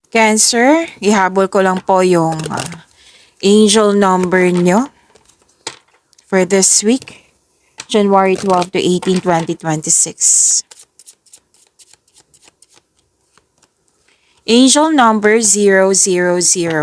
Cancer, ihabol ko lang po yung angel number nyo for this week, January 12 to 18, 2026. Angel number 000,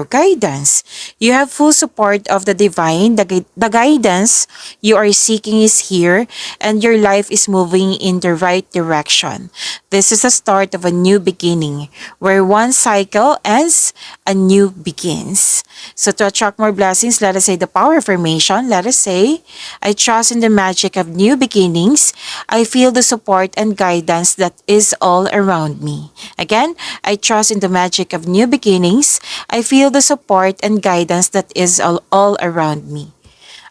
guidance. You have full support of the divine. The guidance you are seeking is here and your life is moving in the right direction. This is the start of a new beginning where one cycle ends, a new begins. So to attract more blessings, let us say the power of affirmation. Let us say, I trust in the magic of new beginnings. I feel the support and guidance that is all around me. Again, I trust in the magic of new beginnings. I feel the support and guidance that is all around me.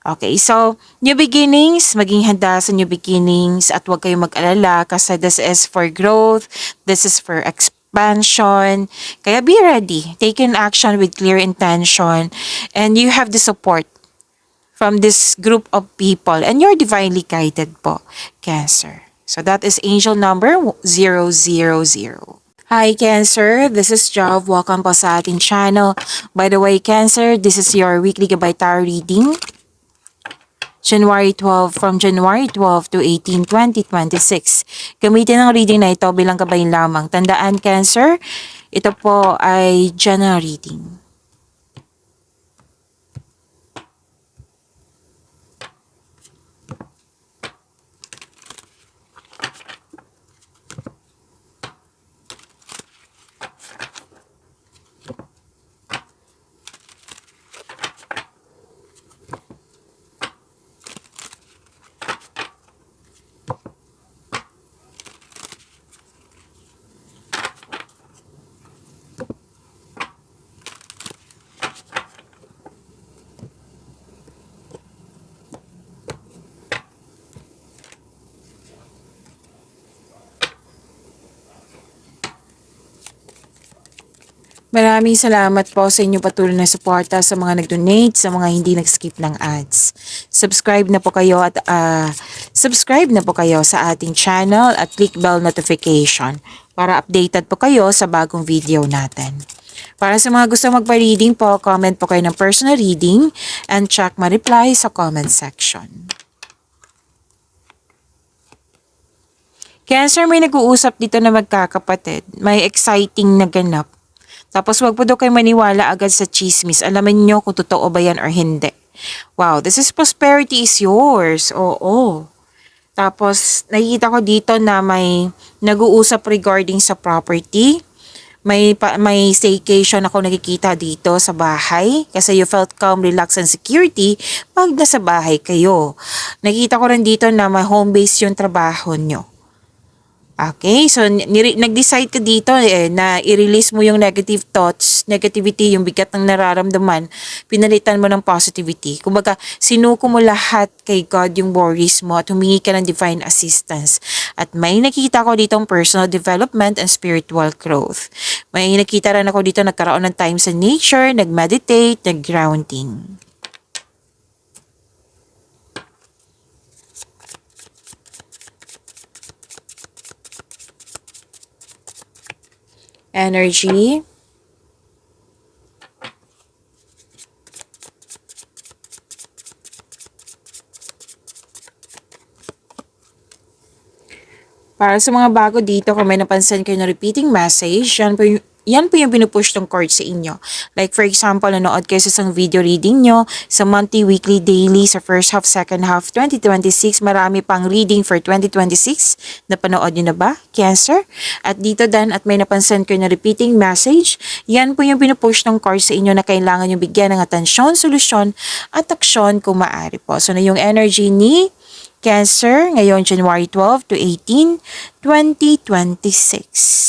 Okay, so new beginnings, maging handa sa new beginnings at huwag kayong mag-alala kasi this is for growth, this is for expansion. Kaya be ready, take an action with clear intention and you have the support from this group of people and you're divinely guided po, Cancer. So that is angel number 000. Hi Cancer, this is Jov. Welcome po sa ating channel. By the way, Cancer, this is your weekly Gabay Tarot reading. From January 12 to 18, 2026. Gamitin ang reading na ito bilang gabay lamang. Tandaan, Cancer, ito po ay general reading. Maraming salamat po sa inyong patuloy na suporta sa mga nag-donate, sa mga hindi nag-skip ng ads. Subscribe na po kayo sa ating channel at click bell notification para updated po kayo sa bagong video natin. Para sa mga gusto magpa-reading po, comment po kayo ng personal reading and check ma-reply sa comment section. Cancer, may nag-uusap dito na magkakapatid. May exciting na ganap. Tapos wag po daw kayo maniwala agad sa chismis. Alamin nyo kung totoo ba yan or hindi. Wow, this is prosperity is yours. Oo. Tapos nakikita ko dito na may nag-uusap regarding sa property. May staycation ako nakikita dito sa bahay. Kasi you felt calm, relaxed, and security pag nasa bahay kayo. Nakikita ko rin dito na may home base yung trabaho nyo. Okay, so nag-decide ka dito na i-release mo yung negative thoughts, negativity, yung bigat ng nararamdaman, pinalitan mo ng positivity. Kumbaga, sinuko mo lahat kay God yung worries mo at humingi ka ng divine assistance. At may nakita ko dito personal development and spiritual growth. May nakita rin ako dito nagkaroon ng time sa nature, nag-meditate, nag-grounding. Energy. Para sa mga bago dito, kung may napansin kayo na repeating message, yan po yung pinupush tong card sa inyo. Like for example, nanood kayo sa isang video reading nyo, sa monthly, weekly, daily, sa first half, second half, 2026, marami pang reading for 2026. Napanood nyo na ba, Cancer? At dito din, at may napansin kayo na repeating message, yan po yung pinupush ng card sa inyo na kailangan yung bigyan ng atensyon, solusyon, at aksyon kung maaari po. So na yung energy ni Cancer ngayon January 12 to 18, 2026.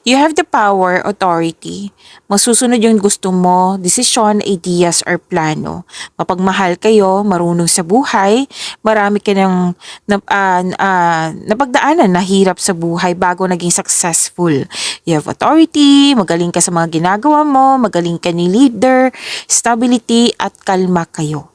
You have the power, authority. Masusunod yung gusto mo, desisyon, ideas, or plano. Mapagmahal kayo, marunong sa buhay, marami ka ng napagdaanan na hirap sa buhay bago naging successful. You have authority, magaling ka sa mga ginagawa mo, magaling ka ni leader, stability, at kalma kayo.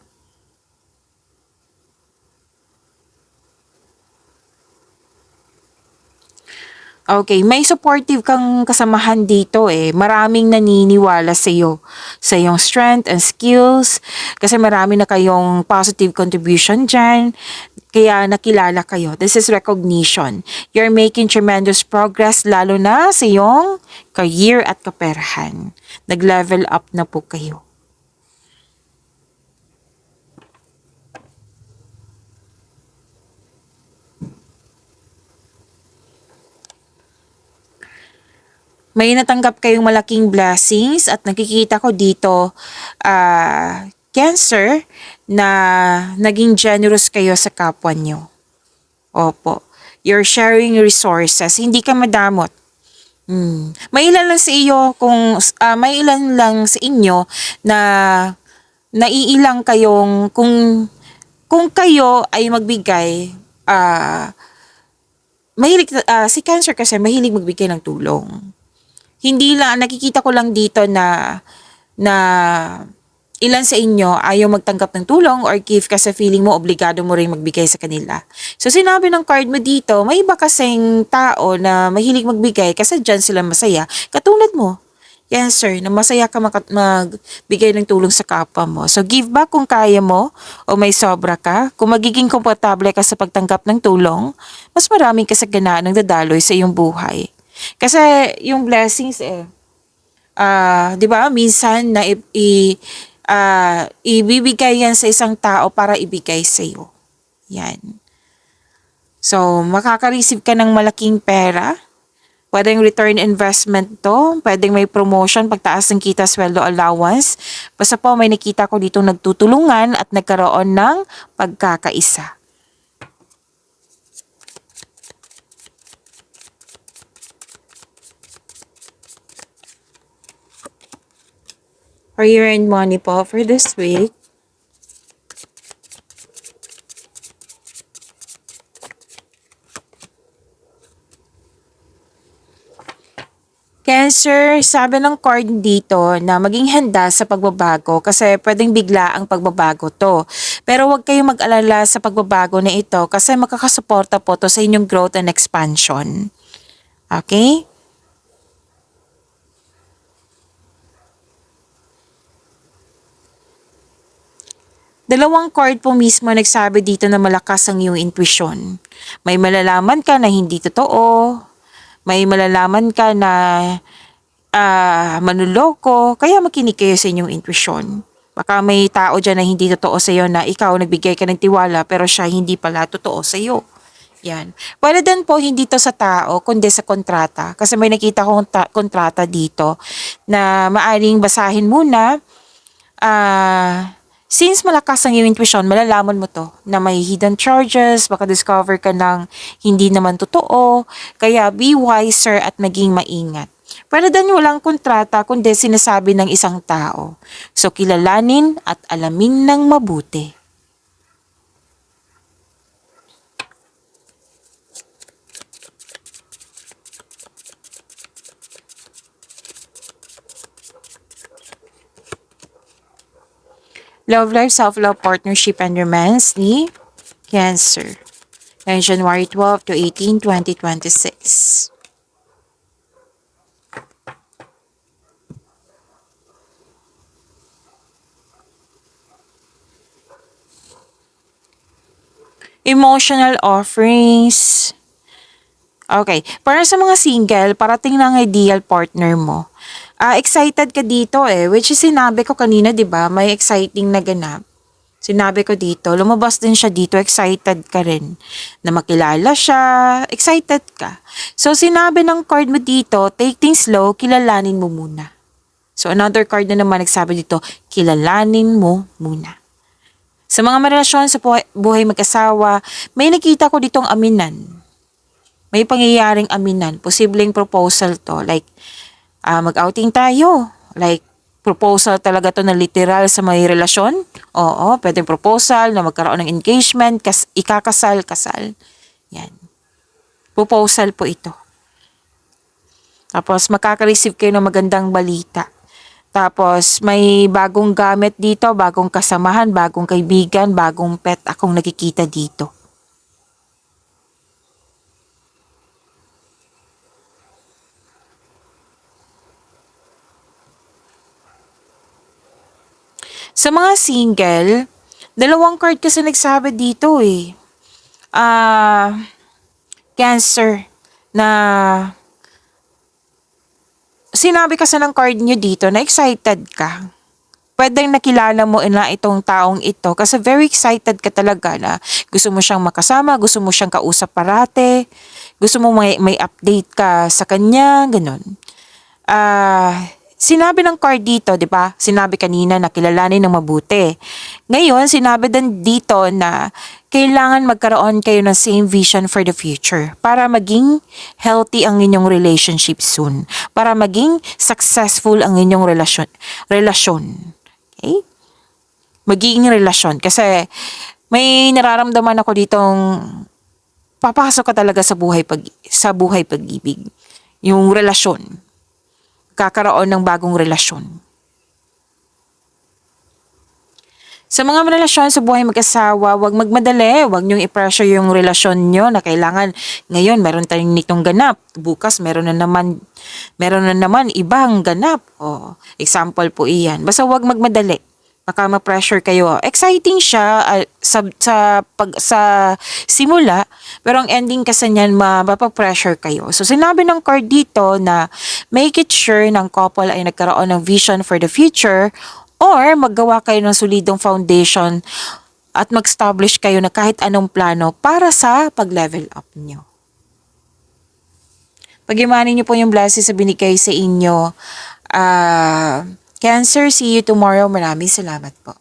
Okay, may supportive kang kasamahan dito eh. Maraming naniniwala sa iyo, sa iyong strength and skills, kasi marami na kayong positive contribution dyan, kaya nakilala kayo. This is recognition. You're making tremendous progress lalo na sa iyong career at kaperahan. Nag-level up na po kayo. May natanggap kayong malaking blessings at nakikita ko dito, Cancer, na naging generous kayo sa kapwa nyo. Opo. You're sharing resources. Hindi ka madamot. May ilan lang sa iyo may ilan lang sa inyo na naiilang kayong kung kayo ay magbigay, si Cancer kasi mahilig magbigay ng tulong. Hindi lang, nakikita ko lang dito na ilan sa inyo ayaw magtanggap ng tulong or gift kasi feeling mo obligado mo rin magbigay sa kanila. So sinabi ng card mo dito, may iba kasing tao na mahilig magbigay kasi dyan sila masaya. Katulad mo, yes sir, na masaya ka magbigay ng tulong sa kapwa mo. So give back kung kaya mo o may sobra ka. Kung magiging komportable ka sa pagtanggap ng tulong, mas maraming kasaganaan ang dadaloy sa iyong buhay. Kasi yung blessings 'di ba? Minsan na ibibigay yan sa isang tao para ibigay sa iyo. Yan. So, makaka-receive ka ng malaking pera. Pwedeng return investment to. Pwedeng may promotion, pagtaas ng kita, sweldo, allowance. Basta po may nakita ko dito nagtutulungan at nagkaroon ng pagkakaisa. For your earned money po for this week. Cancer, sabi ng card dito na maging handa sa pagbabago kasi pwedeng bigla ang pagbabago to. Pero huwag kayong mag-alala sa pagbabago na ito kasi makakasuporta po to sa inyong growth and expansion. Okay? Dalawang card po mismo nagsabi dito na malakas ang iyong intuition. May malalaman ka na hindi totoo. May malalaman ka na manuloko. Kaya makinig kayo sa inyong intuition. Baka may tao dyan na hindi totoo sa iyo na ikaw nagbigay ka ng tiwala pero siya hindi pala totoo sa iyo. Yan. Pwede din po hindi to sa tao kundi sa kontrata. Kasi may nakita kong kontrata dito na maaring basahin muna. Since malakas ang iyong intuition, malalaman mo to na may hidden charges, baka discover ka ng hindi naman totoo, kaya be wiser at maging maingat. Pero din walang kontrata kundi sinasabi ng isang tao. So kilalanin at alamin ng mabuti. Love life, self-love, partnership, and romance ni Cancer. And January 12 to 18, 2026. Emotional offerings. Okay. Para sa mga single, parating na ang ideal partner mo. Excited ka dito which is sinabi ko kanina, 'di ba? May exciting na ganap. Sinabi ko dito, lumabas din siya dito, excited ka rin na makilala siya, excited ka. So sinabi ng card mo dito, take things slow, kilalanin mo muna. So another card na naman nagsabi dito, kilalanin mo muna. Sa mga relasyon sa buhay mag-asawa, may nakita ko ditong aminan. May pangyayaring aminan, posibleng proposal to, like mag-outing tayo. Like, proposal talaga to na literal sa may relasyon. Oo, pwedeng proposal na magkaroon ng engagement, ikakasal. Yan. Proposal po ito. Tapos, makaka-receive kayo ng magandang balita. Tapos, may bagong gamit dito, bagong kasamahan, bagong kaibigan, bagong pet akong nakikita dito. Sa mga single, dalawang card kasi nagsabi dito eh. Cancer na sinabi kasi ng card nyo dito na excited ka. Pwedeng nakilala mo na itong taong ito kasi very excited ka talaga na gusto mo siyang makasama, gusto mo siyang kausap parate, gusto mo may update ka sa kanya, ganun. Sinabi ng card dito, di ba? Sinabi kanina na kilalanin ng mabuti. Ngayon, sinabi din dito na kailangan magkaroon kayo ng same vision for the future para maging healthy ang inyong relationship soon. Para maging successful ang inyong relasyon. Okay? Magiging relasyon. Kasi may nararamdaman ako ditong papasok ka talaga sa buhay pag-ibig. Yung relasyon. Kakaroon ng bagong relasyon. Sa mga relasyon sa buhay mag-asawa, huwag magmadali, huwag niyong i-pressure yung relasyon niyo na kailangan ngayon meron tayong nitong ganap, bukas meron na naman ibang ganap. Example po iyan. Basta huwag magmadali. Baka ma-pressure kayo. Exciting siya sa simula, pero ang ending kasi niyan mapapressure kayo. So sinabi ng card dito na make it sure ng couple ay nagkaroon ng vision for the future or maggawa kayo ng solidong foundation at mag-establish kayo na kahit anong plano para sa pag-level up nyo. Pag-imanin nyo po yung blessings sa binigay sa inyo. Cancer, see you tomorrow. Maraming salamat po.